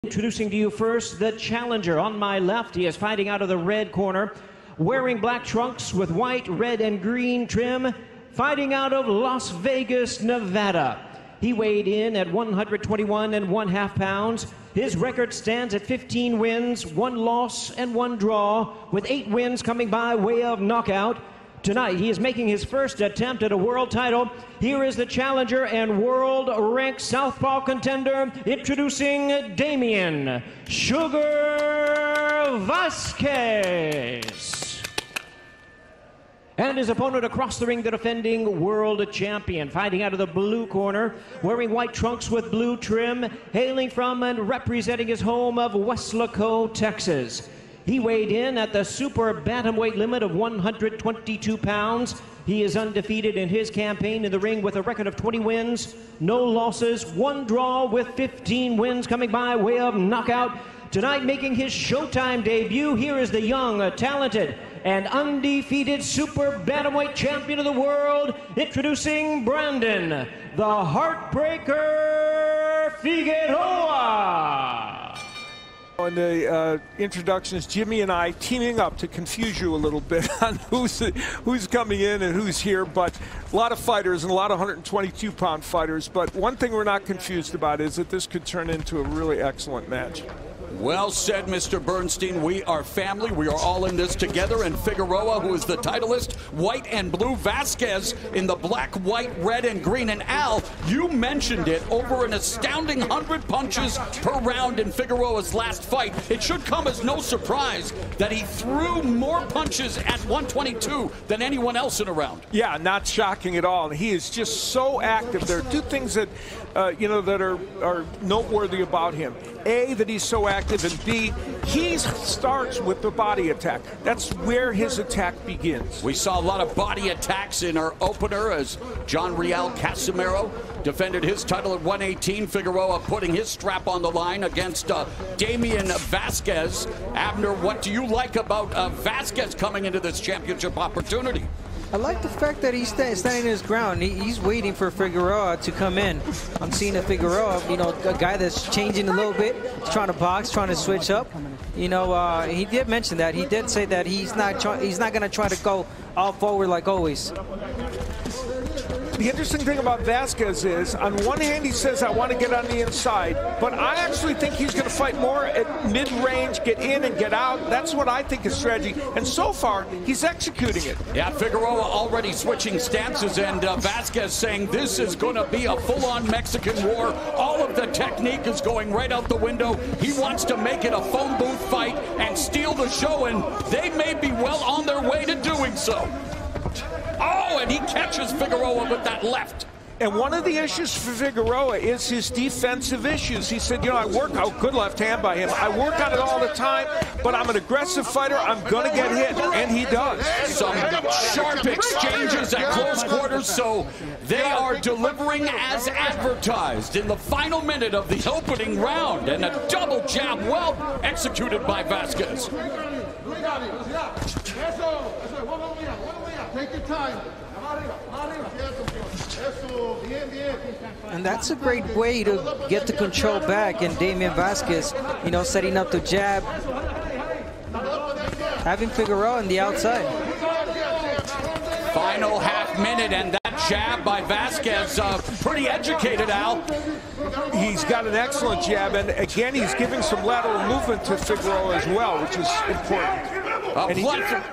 Introducing to you first the challenger. On my left, he is fighting out of the red corner, wearing black trunks with white, red, and green trim, fighting out of Las Vegas, Nevada. He weighed in at 121 1/2 pounds. His record stands at 15 wins, 1 loss, and 1 draw, with 8 wins coming by way of knockout. Tonight, he is making his first attempt at a world title. Here is the challenger and world-ranked southpaw contender, introducing Damien "Sugar" Vazquez. And his opponent across the ring, the defending world champion, fighting out of the blue corner, wearing white trunks with blue trim, hailing from and representing his home of Weslaco, Texas. He weighed in at the super bantamweight limit of 122 pounds. He is undefeated in his campaign in the ring with a record of 20 wins, no losses, 1 draw, with 15 wins coming by way of knockout. Tonight, making his Showtime debut, here is the young, talented, and undefeated super bantamweight champion of the world, introducing Brandon, the Heartbreaker Figueroa. In the introductions, Jimmy and I teaming up to confuse you a little bit on who's coming in and who's here, but a lot of fighters and a lot of 122-pound fighters. But one thing we're not confused about is that this could turn into a really excellent match. Well said, Mr. Bernstein. We are family. We are all in this together. And Figueroa, who is the titleist, white and blue. Vazquez in the black, white, red, and green. And Al, you mentioned it, over an astounding 100 punches per round in Figueroa's last fight. It should come as no surprise that he threw more punches at 122 than anyone else in a round. Yeah, not shocking at all. He is just so active. There are 2 things that that are noteworthy about him. A, that he's so active, and B, he starts with the body attack. That's where his attack begins. We saw a lot of body attacks in our opener as John Real Casimiro defended his title at 118. Figueroa putting his strap on the line against Damien Vazquez. Abner, what do you like about Vazquez coming into this championship opportunity? I like the fact that he's standing his ground. He's waiting for Figueroa to come in. I'm seeing a Figueroa, a guy that's changing a little bit, trying to box, trying to switch up. He did mention that. He did say that he's not going to try to go all forward like always. The interesting thing about Vazquez is, on one hand, he says, I want to get on the inside, but I actually think he's going to fight more at mid-range, get in and get out. That's what I think is strategy. And so far, he's executing it. Yeah, Figueroa already switching stances, and Vazquez saying this is going to be a full-on Mexican war. All of the technique is going right out the window. He wants to make it a phone booth fight and steal the show, and they may be well on their way to doing so. Oh, and he catches Figueroa with that left. And one of the issues for Figueroa is his defensive issues. He said, I work out, good left hand by him. I work on it all the time, but I'm an aggressive fighter. I'm going to get hit, and he does. Some sharp exchanges at close quarters, so they are delivering as advertised in the final minute of the opening round. And a double jab, well executed by Vazquez. Take your time. And that's a great way to get the control back. And Damien Vazquez, setting up the jab, having Figueroa on the outside. Final half minute, and that jab by Vazquez, pretty educated, Al. He's got an excellent jab, and again, he's giving some lateral movement to Figueroa as well, which is important.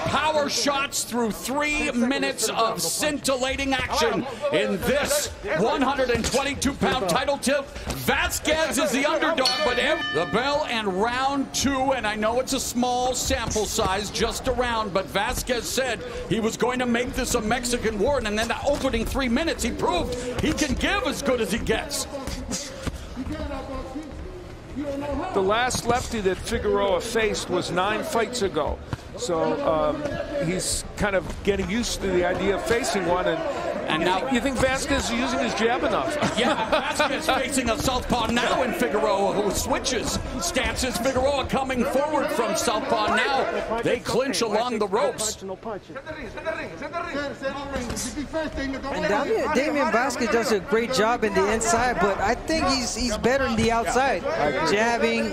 Power shots through 3 minutes of scintillating action in this 122-pound title tilt. Vazquez is the underdog, but the bell and round 2, and I know it's a small sample size, just a round, but Vazquez said he was going to make this a Mexican war, and then the opening 3 minutes, he proved he can give as good as he gets. The last lefty that Figueroa faced was 9 fights ago. So he's kind of getting used to the idea of facing one. And And now you think Vazquez is using his jab enough? Yeah, Vazquez facing a southpaw now in Figueroa, who switches stances. Figueroa coming forward from southpaw now. They clinch along the ropes. And Damien Vazquez does a great job in the inside, but I think he's better in the outside. Jabbing,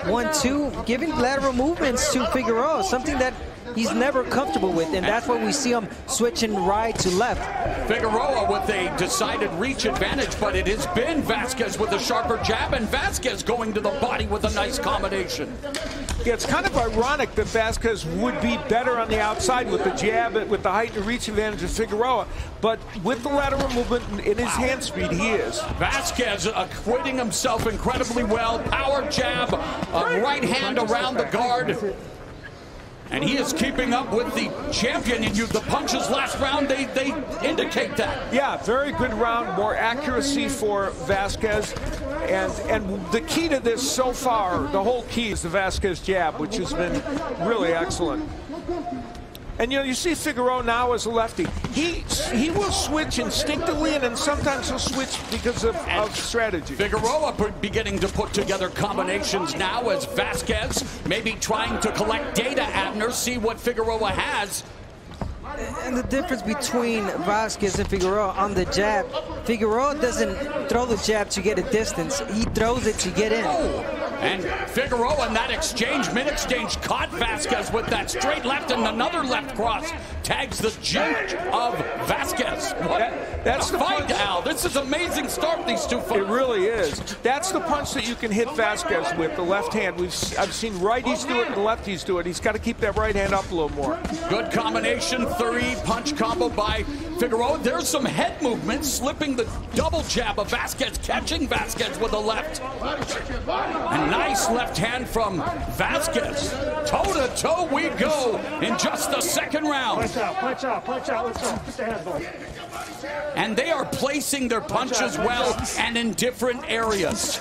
1-2, giving lateral movements to Figueroa, something that he's never comfortable with, and that's why we see him switching right to left. Figueroa with a decided reach advantage, but it has been Vazquez with a sharper jab, and Vazquez going to the body with a nice combination. Yeah, it's kind of ironic that Vazquez would be better on the outside with the jab, with the height and reach advantage of Figueroa, but with the lateral movement in his hand speed, he is. Vazquez acquitting himself incredibly well. Power jab, a right hand around the guard. And he is keeping up with the champion. And the punches last round, they indicate that. Yeah, very good round, more accuracy for Vazquez. And the key to this so far, the whole key is the Vazquez jab, which has been really excellent. And you see Figueroa now as a lefty. He will switch instinctively, and then sometimes he'll switch because of strategy. Figueroa beginning to put together combinations now as Vazquez maybe trying to collect data, Abner, see what Figueroa has. And the difference between Vazquez and Figueroa on the jab, Figueroa doesn't throw the jab to get a distance. He throws it to get in. And Figueroa in that mid-exchange, caught Vazquez with that straight left and another left cross. Tags the judge of Vazquez. That's the fight, Al. This is amazing start, these two fighters. It really is. That's the punch that you can hit Vazquez with, the left hand. I've seen righties do it and lefties do it. He's got to keep that right hand up a little more. Good combination, 3-punch combo by Figueroa. There's some head movement, slipping the double jab of Vazquez, catching Vazquez with a left. A nice left hand from Vazquez. Toe-to-toe we go in just the second round. Punch out, let's go. Put the hands on. And they are placing their punches well and in different areas.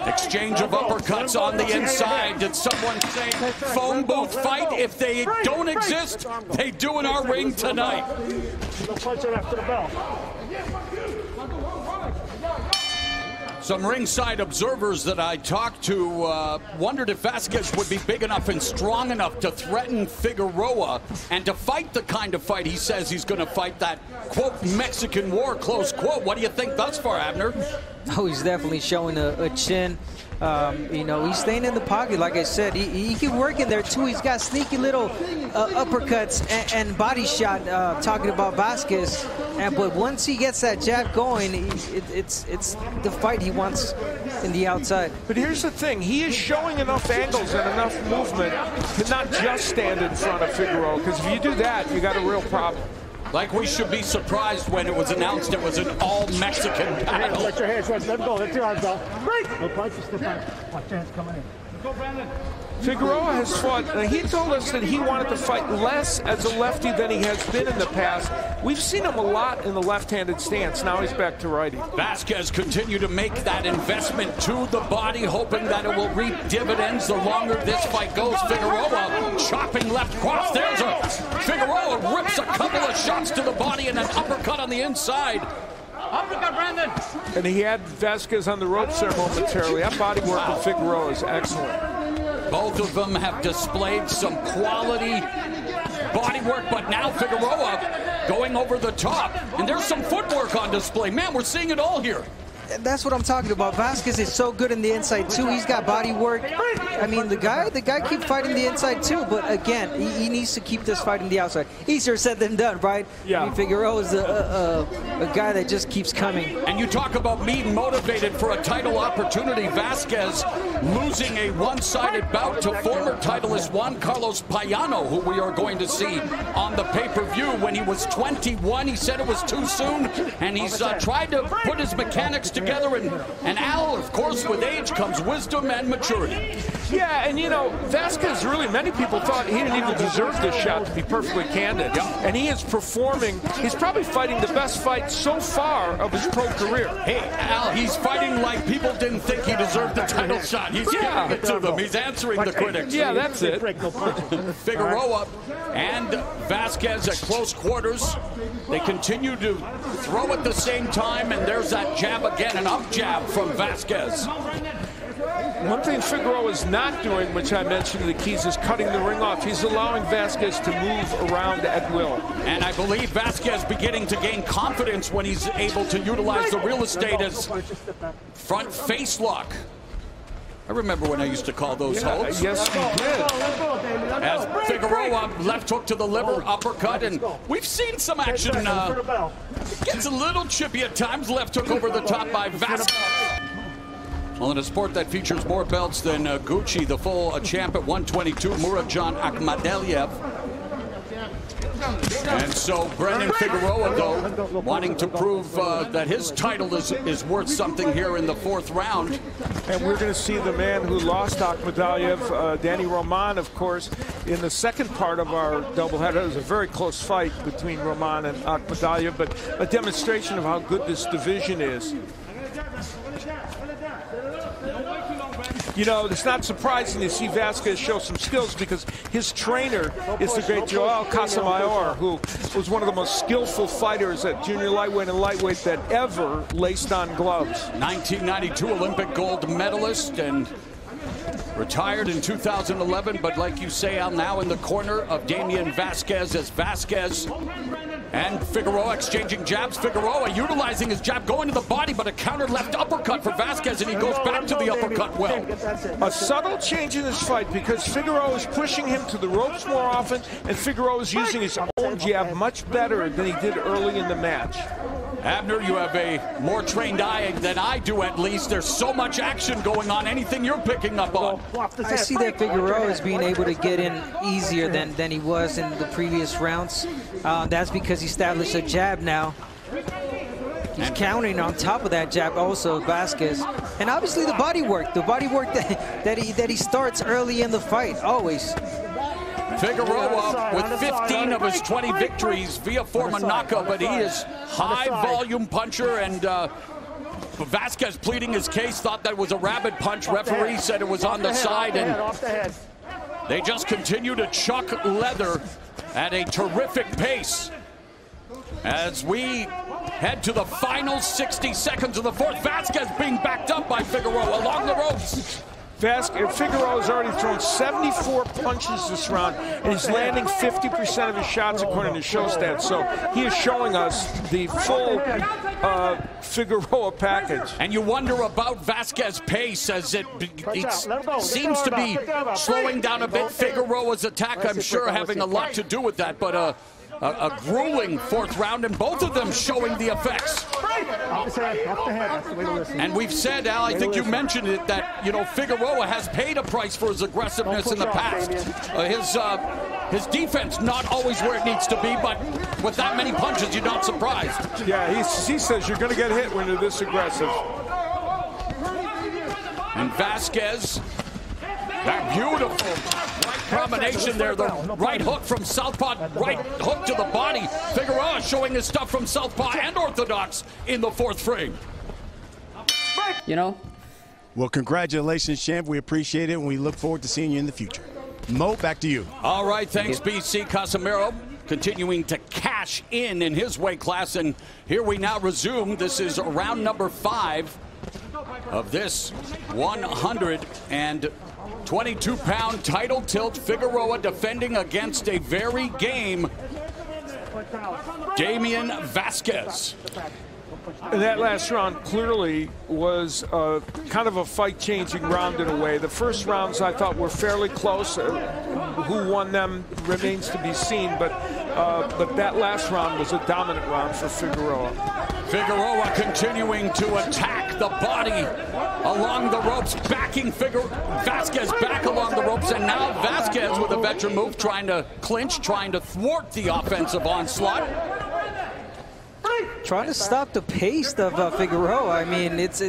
Exchange of uppercuts on the inside. Did someone say phone booth fight? If they don't exist, they do in our ring tonight. Punch it after the bell. Some ringside observers that I talked to wondered if Vazquez would be big enough and strong enough to threaten Figueroa and to fight the kind of fight he says he's going to fight, that, quote, Mexican war, close quote. What do you think thus far, Abner? Oh, he's definitely showing a chin. He's staying in the pocket, like I said. He can work in there, too. He's got sneaky little uppercuts and body shot, talking about Vazquez. But once he gets that jab going, it's the fight he wants in the outside. But here's the thing. He is showing enough angles and enough movement to not just stand in front of Figueroa, because if you do that, you got a real problem. Like we should be surprised when it was announced it was an all-Mexican battle. Let your hands, let go, let your arms out. No punches, step back. Watch your hands coming in. Go, Brandon. Figueroa has fought, he told us that he wanted to fight less as a lefty than he has been in the past. We've seen him a lot in the left-handed stance. Now he's back to righty. Vazquez continue to make that investment to the body, hoping that it will reap dividends the longer this fight goes. Figueroa chopping left cross. There's Figueroa rips a couple of shots to the body and an uppercut on the inside. Uppercut, Brandon. And he had Vazquez on the ropes there momentarily. That body work of Figueroa is excellent. Both of them have displayed some quality body work, but now Figueroa going over the top. And there's some footwork on display. Man, we're seeing it all here. That's what I'm talking about. Vazquez is so good in the inside too. He's got body work. I mean, the guy keeps fighting the inside too. But again, he needs to keep this fight in the outside. Easier said than done, right? Yeah. I mean, Figueroa is a guy that just keeps coming. And you talk about being motivated for a title opportunity. Vazquez losing a one-sided bout to former titleist Juan Carlos Payano, who we are going to see on the pay-per-view. When he was 21, he said it was too soon, and he's tried to put his mechanics together, and Al, of course, with age comes wisdom and maturity. Yeah, and you know, Vazquez really, many people thought he didn't even deserve this shot, to be perfectly candid. Yep. And he is performing, he's probably fighting the best fight so far of his pro career. Hey, Al, he's fighting like people didn't think he deserved the title shot. He's giving it to them. He's answering the critics. Yeah, that's it. Figueroa and Vazquez at close quarters. They continue to throw at the same time, and there's that jab again, an up jab from Vazquez. One thing Figueroa is not doing, which I mentioned in the keys, is cutting the ring off. He's allowing Vazquez to move around at will. And I believe Vazquez beginning to gain confidence when he's able to utilize the real estate as front face lock. I remember when I used to call those holds. Yes, he did. As Figueroa left hook to the liver, uppercut, and we've seen some action. Gets a little chippy at times. Left hook over the top by Vazquez. Well, in a sport that features more belts than Gucci, the full champ at 122, Muradjan Akhmadaliev. And so Brendan Figueroa, though, wanting to prove that his title is worth something here in the fourth round. And we're going to see the man who lost Akhmadaliev, Danny Roman, of course, in the second part of our doubleheader. It was a very close fight between Roman and Akhmadaliev, but a demonstration of how good this division is. You know, it's not surprising to see Vazquez show some skills because his trainer is the great Joel Casamayor, who was one of the most skillful fighters at junior lightweight and lightweight that ever laced on gloves. 1992 Olympic gold medalist and retired in 2011, but like you say, Al, now in the corner of Damien Vazquez as Vazquez and Figueroa exchanging jabs. Figueroa utilizing his jab, going to the body, but a counter left uppercut for Vazquez, and he goes back to the uppercut well. A subtle change in this fight because Figueroa is pushing him to the ropes more often, and Figueroa is using his own jab much better than he did early in the match. Abner, you have a more trained eye than I do, at least. There's so much action going on. Anything you're picking up on? I see that Figueroa is being able to get in easier than he was in the previous rounds. That's because he established a jab now. He's countering on top of that jab also, Vazquez. And obviously the body work that he starts early in the fight, always. Figueroa with 15 of his 20 victories via form of knockout, but he is high volume puncher, and Vazquez pleading his case, thought that was a rabbit punch. Referee said it was on the side, and they just continue to chuck leather at a terrific pace. As we head to the final 60 seconds of the fourth, Vazquez being backed up by Figueroa along the ropes. Figueroa has already thrown 74 punches this round, and he's landing 50% of his shots according to show stats. So he is showing us the full Figueroa package. And you wonder about Vazquez's pace as it seems to be slowing down a bit. Figueroa's attack, I'm sure, having a lot to do with that, but a grueling fourth round, and both of them showing the effects. And we've said, Al, I think you mentioned it, that, you know, Figueroa has paid a price for his aggressiveness in the past. His defense not always where it needs to be, but with that many punches, you're not surprised. Yeah, he says you're going to get hit when you're this aggressive. And Vazquez, that beautiful right combination there, the right hook from southpaw, right hook to the body. Figueroa showing his stuff from southpaw and orthodox in the fourth frame. You know? Well, congratulations, champ. We appreciate it, and we look forward to seeing you in the future. Mo, back to you. All right, thanks, BC. Casemiro continuing to cash in his weight class, and here we now resume. This is round number 5 of this 122-pound title tilt. Figueroa defending against a very game Damien Vazquez. And that last round clearly was kind of a fight-changing round in a way. The first rounds I thought were fairly close. Who won them remains to be seen, but that last round was a dominant round for Figueroa. Figueroa continuing to attack the body along the ropes, backing Vazquez back along the ropes, and now Vazquez with a veteran move, trying to clinch, trying to thwart the offensive onslaught. Trying to stop the pace of Figueroa. I mean, it's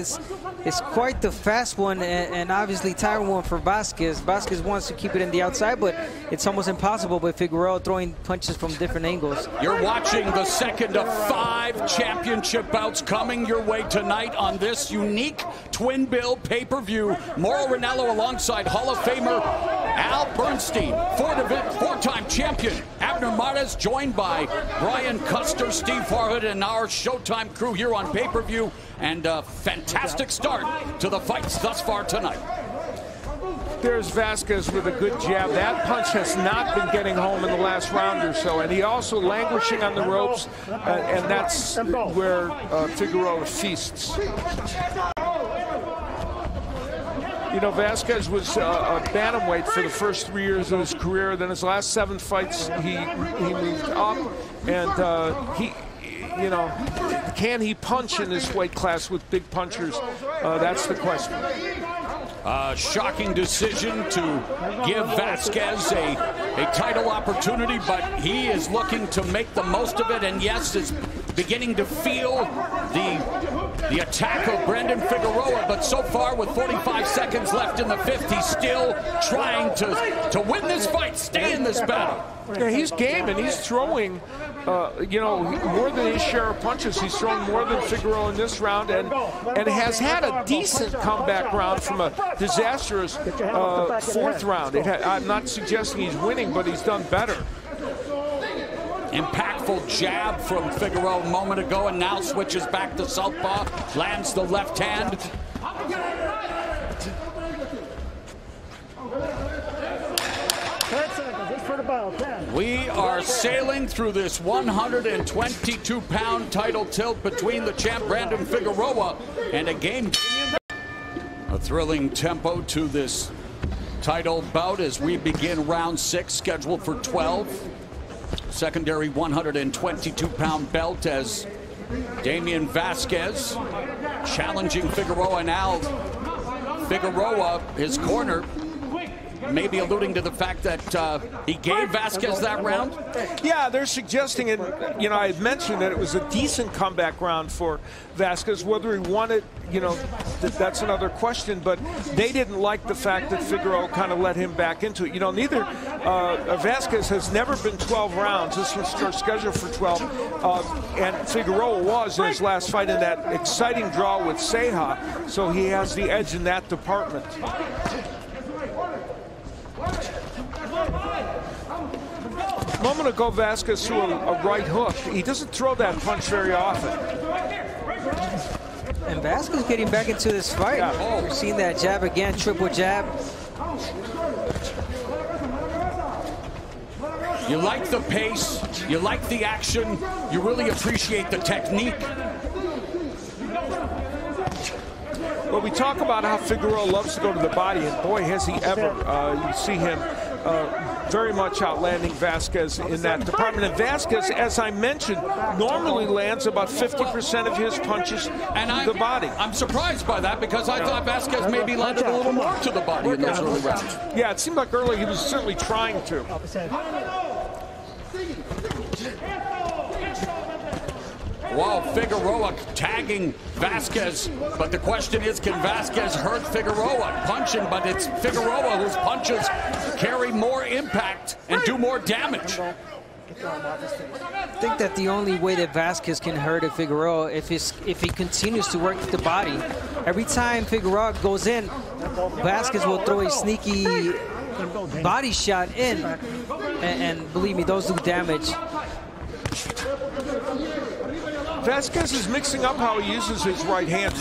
it's quite the fast one and obviously tiring one for Vazquez. Vazquez wants to keep it in the outside, but it's almost impossible with Figueroa throwing punches from different angles. You're watching the second of 5 championship bouts coming your way tonight on this unique twin bill pay-per-view. Mauro Ranallo alongside Hall of Famer Al Bernstein, 4-time champion Abner Mares, joined by Brian Custer, Steve Farhood, and our Showtime crew here on pay-per-view. And a fantastic start to the fights thus far tonight. There's Vazquez with a good jab. That punch has not been getting home in the last round or so, and he also languishing on the ropes, and that's where Figueroa feasts. You know, Vazquez was a bantamweight for the first 3 years of his career. Then his last 7 fights, he moved up, and you know, can he punch in this weight class with big punchers? That's the question. Shocking decision to give Vazquez a title opportunity, but he is looking to make the most of it, and yes, is beginning to feel the attack of Brandon Figueroa, but so far with 45 seconds left in the 5th, he's still trying to win this fight, stay in this battle. Yeah, he's game, and he's throwing, you know, more than his share of punches. He's thrown more than Figueroa in this round, and has had a decent comeback round from a disastrous 4th round. I'm not suggesting he's winning, but he's done better. Impactful jab from Figueroa a moment ago, and now switches back to southpaw, lands the left hand. We are sailing through this 122-pound title tilt between the champ Brandon Figueroa and a game. A thrilling tempo to this title bout as we begin round 6, scheduled for 12. Secondary 122-pound belt as Damien Vazquez challenging Figueroa. Now Figueroa, his corner, maybe alluding to the fact that he gave Vazquez that round? Yeah, they're suggesting it. You know, I had mentioned that it was a decent comeback round for Vazquez. Whether he won it, you know, that's another question. But they didn't like the fact that Figueroa kind of let him back into it. You know, neither Vazquez has never been 12 rounds. This was scheduled for 12. And Figueroa was in his last fight in that exciting draw with Ceja. So he has the edge in that department. A moment ago, Vazquez threw a right hook. He doesn't throw that punch very often. And Vazquez getting back into this fight. Yeah. Oh, we're seeing that jab again, triple jab. You like the pace, you like the action, you really appreciate the technique. Well, we talk about how Figueroa loves to go to the body, and boy, has he ever. You see him very much outlanding Vazquez in that department. And Vazquez, as I mentioned, normally lands about 50% of his punches to the body. I'm surprised by that because I thought Vazquez maybe landed a little more to the body in those early rounds. Yeah, it seemed like early he was certainly trying to. Wow, Figueroa tagging Vazquez, but the question is, can Vazquez hurt Figueroa? Punching, but it's Figueroa whose punches carry more impact and do more damage. I think that the only way that Vazquez can hurt a Figueroa if he continues to work the body. Every time Figueroa goes in, Vazquez will throw a sneaky body shot in, and believe me, those do damage. Vazquez is mixing up how he uses his right hand,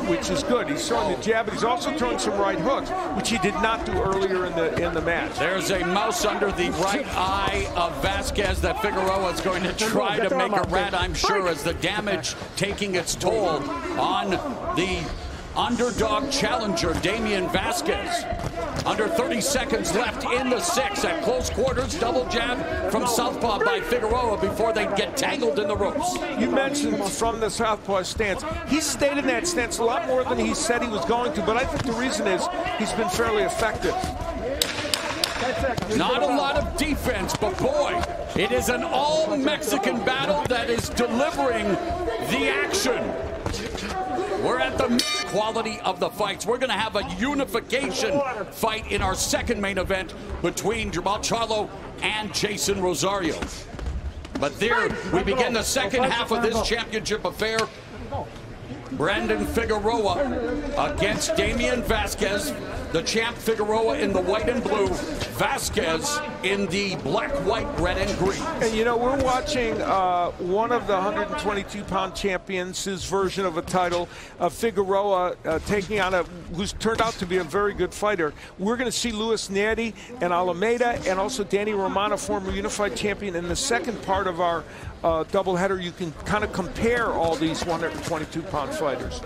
which is good. He's throwing the jab, but he's also throwing some right hooks, which he did not do earlier in the match. There's a mouse under the right eye of Vazquez that Figueroa is going to try to make a rat, I'm sure, as the damage taking its toll on the underdog challenger, Damien Vazquez. Under 30 seconds left in the 6th at close quarters. Double jab from southpaw by Figueroa before they get tangled in the ropes. You mentioned from the southpaw stance. He's stayed in that stance a lot more than he said he was going to, but I think the reason is he's been fairly effective. Not a lot of defense, but boy, it is an all-Mexican battle that is delivering the action. We're at the quality of the fights. We're going to have a unification fight in our second main event between Jamal Charlo and Jason Rosario. But there we begin the second half of this championship affair. Brandon Figueroa against Damien Vazquez. The champ Figueroa in the white and blue, Vazquez in the black, white, red, and green. And you know, we're watching one of the 122-pound champions, his version of a title, Figueroa taking on who's turned out to be a very good fighter. We're going to see Luis Neri and Alameda and also Danny Romano, former unified champion, in the second part of our doubleheader. You can kind of compare all these 122-pound fighters.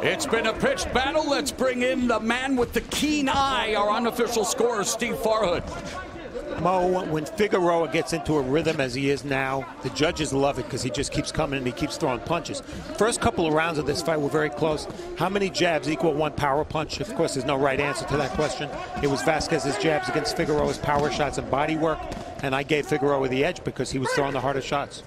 It's been a pitched battle. Let's bring in the man with the keen eye, our unofficial scorer, Steve Farhood. Mo, when Figueroa gets into a rhythm as he is now, the judges love it because he just keeps coming and he keeps throwing punches. First couple of rounds of this fight were very close. How many jabs equal one power punch? Of course, there's no right answer to that question. It was Vazquez's jabs against Figueroa's power shots and body work, and I gave Figueroa the edge because he was throwing the hardest shots.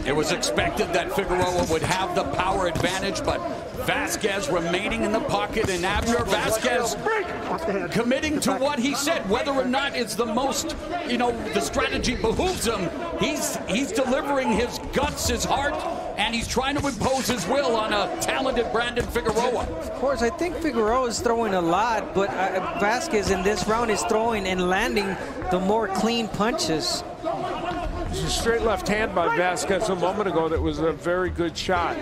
It was expected that Figueroa would have the power advantage, but Vazquez remaining in the pocket, and Abner Vazquez committing to what he said, whether or not it's the most, the strategy behooves him. He's delivering his guts, his heart, and he's trying to impose his will on a talented Brandon Figueroa. Of course, I think Figueroa is throwing a lot, but Vazquez in this round is throwing and landing the more clean punches. There's a straight left hand by Vazquez a moment ago that was a very good shot.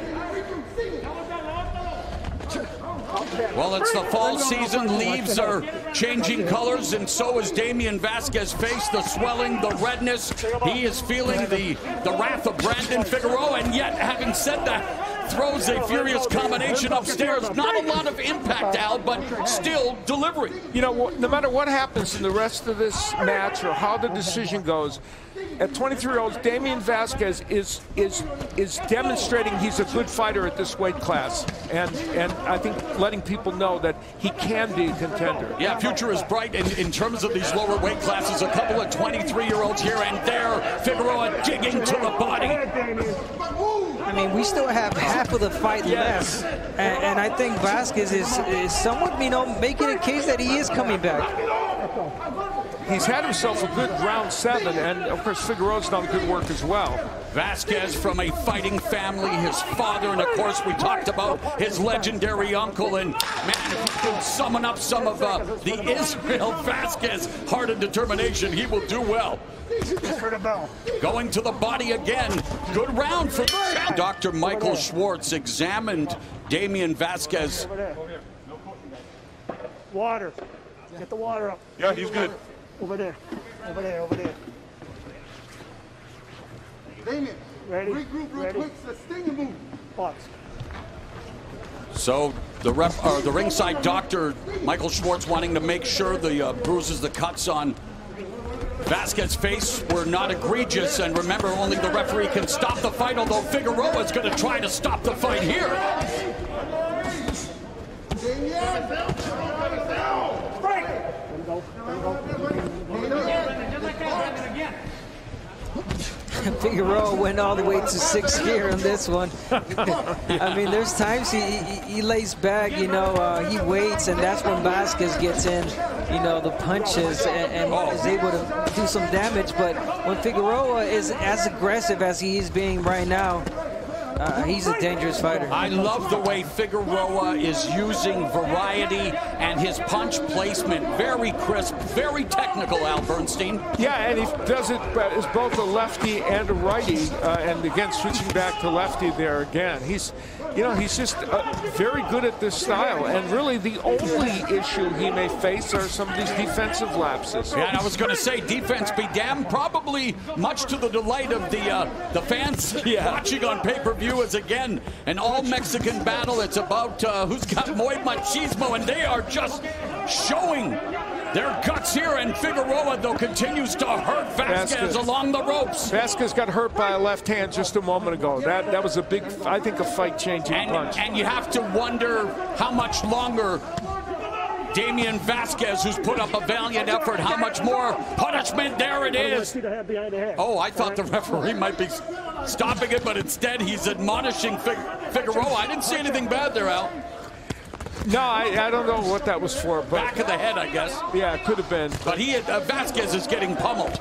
Well, it's the fall season. Leaves are changing colors, and so is Damien Vazquez's face. The swelling, the redness. He is feeling the wrath of Brandon Figueroa, and yet, having said that, throws a furious combination upstairs. Not a lot of impact, Al, but still delivering. You know, no matter what happens in the rest of this match or how the decision goes, at 23 years old, Damien Vazquez is demonstrating he's a good fighter at this weight class, and I think letting people know that he can be a contender. Yeah, future is bright in terms of these lower weight classes. A couple of 23-year-olds here, and there, Figueroa digging to the body. I mean, we still have half of the fight left, and I think Vazquez is somewhat, making a case that he is coming back. He's had himself a good round 7, and of course Figueroa's done good work as well. Vazquez from a fighting family, his father, and of course we talked about his legendary uncle. And man, if he can summon up some of the Israel Vazquez heart and determination, he will do well. Going to the body again. Good round for Dr. Michael Schwartz examined Damien Vazquez. Water. Get the water up. Yeah, he's good. Over there. Over there. Over there. Damien, ready? Regroup real quick. Sustain your move. Box. So the ringside doctor, Michael Schwartz, wanting to make sure the bruises, the cuts on Vazquez's face were not egregious. And remember, only the referee can stop the fight, although Figueroa is going to try to stop the fight here. Figueroa went all the way to 6th gear on this one. I mean, there's times he lays back, he waits, and that's when Vazquez gets in, the punches and is able to do some damage. But when Figueroa is as aggressive as he is being right now, he's a dangerous fighter. I love the way Figueroa is using variety and his punch placement. Very crisp, very technical, Al Bernstein. Yeah, and he does it as both a lefty and a righty, and again, switching back to lefty there again. He's just very good at this style, and really the only issue he may face are some of these defensive lapses. Yeah, and I was going to say, defense be damned, probably much to the delight of the fans watching on pay-per-view, is again an all-Mexican battle. It's about who's got more machismo, and they are just showing their guts here, and Figueroa, though, continues to hurt Vazquez along the ropes. Vazquez got hurt by a left hand just a moment ago. That was a big, I think, a fight-changing punch. And you have to wonder how much longer Damien Vazquez, who's put up a valiant effort. How much more punishment? There it is. Oh, I thought the referee might be stopping it, but instead he's admonishing Figueroa. I didn't see anything bad there, Al. No, I don't know what that was for. But back of the head, I guess. Yeah, it could have been. But Vazquez is getting pummeled.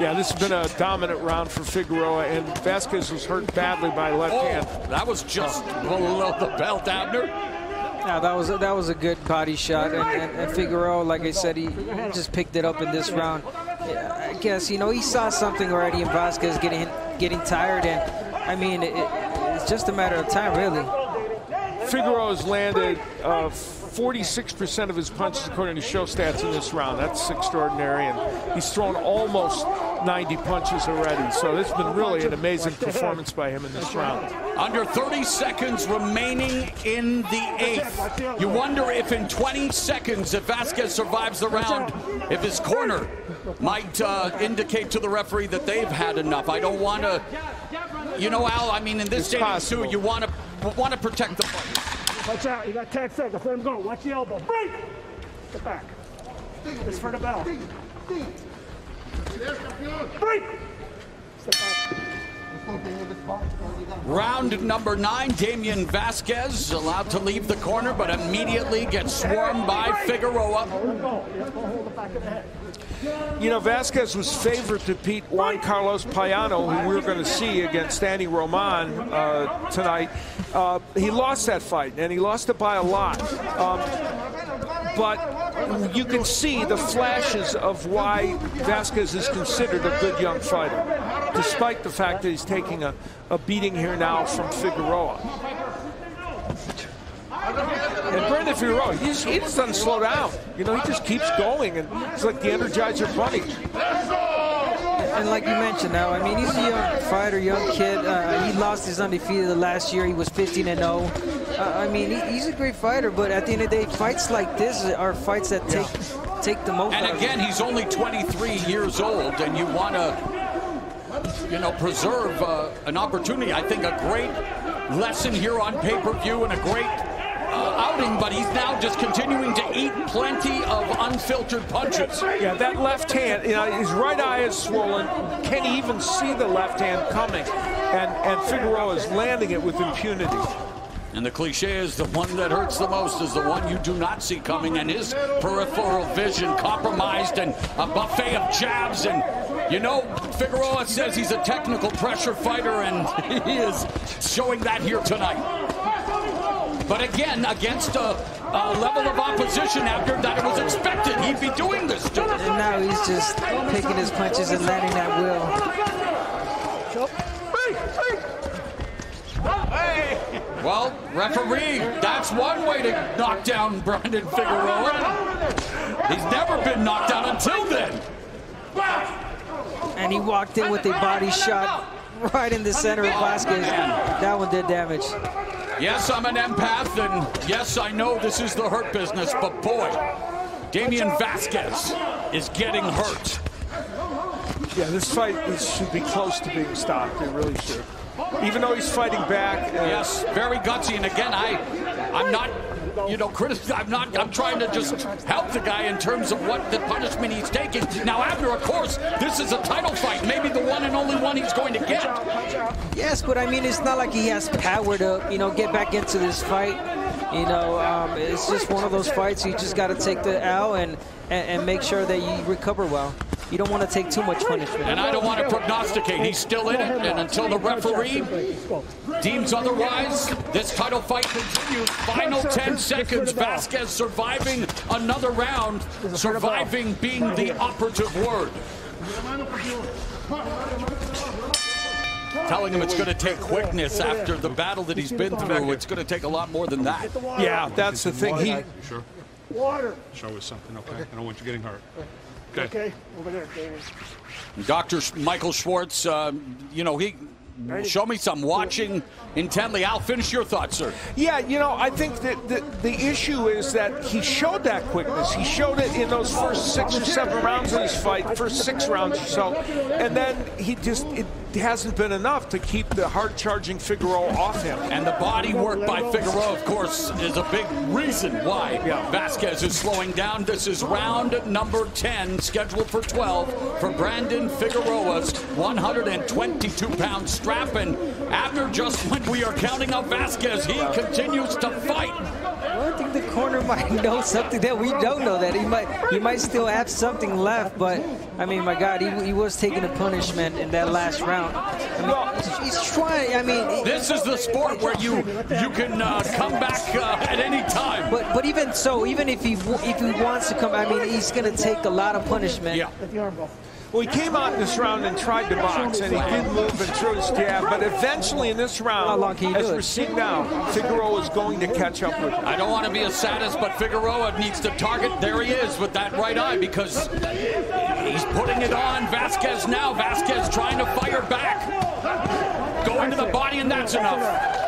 Yeah, this has been a dominant round for Figueroa, and Vazquez was hurt badly by left hand. That was just below the belt, Abner. Yeah, that was a good body shot, and Figueroa, like I said, he just picked it up in this round. I guess, you know, he saw something already in Vazquez getting tired, and I mean, it's just a matter of time, really. Figueroa's landed 46% of his punches according to show stats in this round. That's extraordinary, and he's thrown almost 90 punches already. So this has been really an amazing performance by him in this round. Under 30 seconds remaining in the eighth. You wonder if in 20 seconds, if Vazquez survives the round, if his corner might indicate to the referee that they've had enough. I don't want to, you know, Al, I mean, in this day and too, you want to protect the fight. Watch out, you got 10 seconds, let him go. Watch the elbow. Break! Get back. It's for the bell. Break! Step back. Round number 9, Damien Vazquez allowed to leave the corner, but immediately gets swarmed by Figueroa. You know, Vazquez was favored to beat Juan Carlos Payano, who we were going to see against Danny Roman tonight. He lost that fight, and he lost it by a lot. But you can see the flashes of why Vazquez is considered a good young fighter, despite the fact that he's taking a beating here now from Figueroa. And Brandon Figueroa, he just doesn't slow down. You know, he just keeps going, and he's like the Energizer Bunny. And like you mentioned now, I mean, he's a young fighter, young kid. He lost his undefeated last year. He was 15-0. I mean, he's a great fighter, but at the end of the day, fights like this are fights that take the most. And again, he's only 23 years old, and you want to, you know, preserve an opportunity. I think a great lesson here on pay-per-view and a great outing, but he's now just continuing to eat plenty of unfiltered punches. Yeah, that left hand, you know, his right eye is swollen. Can't even see the left hand coming. And Figueroa is landing it with impunity. And the cliche is the one that hurts the most is the one you do not see coming, and his peripheral vision compromised, and a buffet of jabs. And, you know, Figueroa says he's a technical pressure fighter, and he is showing that here tonight. But again, against a level of opposition after that it was expected he'd be doing this to him. And now he's just picking his punches and landing that will. Well, referee, that's one way to knock down Brandon Figueroa. He's never been knocked out until then. And he walked in with a body shot right in the center of Vazquez. That one did damage. Yes, I'm an empath, and yes, I know this is the hurt business, but boy, Damien Vazquez is getting hurt. Yeah, this fight should be close to being stopped. It really should. Even though he's fighting back. Yes, very gutsy, and again, I'm not, you know, I'm trying to just help the guy in terms of what the punishment he's taking. Now, Abner, of course, this is a title fight, maybe the one and only one he's going to get. Yes, but I mean, it's not like he has power to, you know, get back into this fight. You know, it's just one of those fights you just got to take the L and make sure that you recover well. You don't want to take too much punishment. And I don't want to prognosticate. He's still in it, and until the referee deems otherwise, this title fight continues. Final 10 seconds. Vazquez surviving another round. Surviving being the operative word. Telling him it's going to take quickness after the battle that he's been through. It's going to take a lot more than that. Yeah, that's the thing. You sure? Water. Show us something, okay? I don't want you getting hurt. Okay, over there, David. Dr. Michael Schwartz, you know, he show me some watching intently. Al, finish your thoughts, sir. Yeah, you know, I think that the issue is that he showed that quickness. He showed it in those first 6 or 7 rounds of his fight, first 6 rounds or so. And then he just, hasn't been enough to keep the hard-charging Figueroa off him. And the body work by Figueroa, of course, is a big reason why Vazquez is slowing down. This is round number 10, scheduled for 12 for Brandon Figueroa's 122-pound strap. And after just when we are counting up Vazquez, he continues to fight. Well, I think the corner might know something that we don't know. That he might still have something left, but I mean, my God, he was taking a punishment in that last round. I mean, he's trying. I mean, this is the sport where you can come back at any time. But even so, even if he wants to come, I mean, he's going to take a lot of punishment. Yeah. Well, he came out in this round and tried to box, and he did move and throw his jab, but eventually in this round, how long can as we're seeing now, Figueroa is going to catch up with him. I don't want to be a sadist, but Figueroa needs to target. There he is with that right eye, because he's putting it on Vazquez now. Vazquez trying to fire back. Going to the body, and that's enough.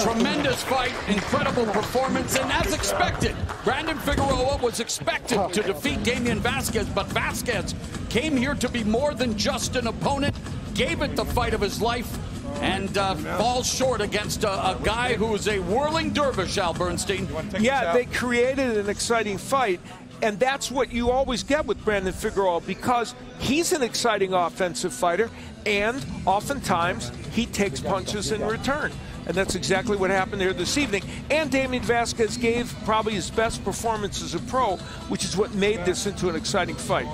Tremendous fight, incredible performance, and as expected, Brandon Figueroa was expected to defeat Damien Vazquez, but Vazquez came here to be more than just an opponent, gave it the fight of his life, and falls short against a guy who is a whirling dervish, Al Bernstein. Yeah, they created an exciting fight, and that's what you always get with Brandon Figueroa, because he's an exciting offensive fighter, and oftentimes he takes punches in return. And that's exactly what happened here this evening. And Damien Vazquez gave probably his best performance as a pro, which is what made this into an exciting fight.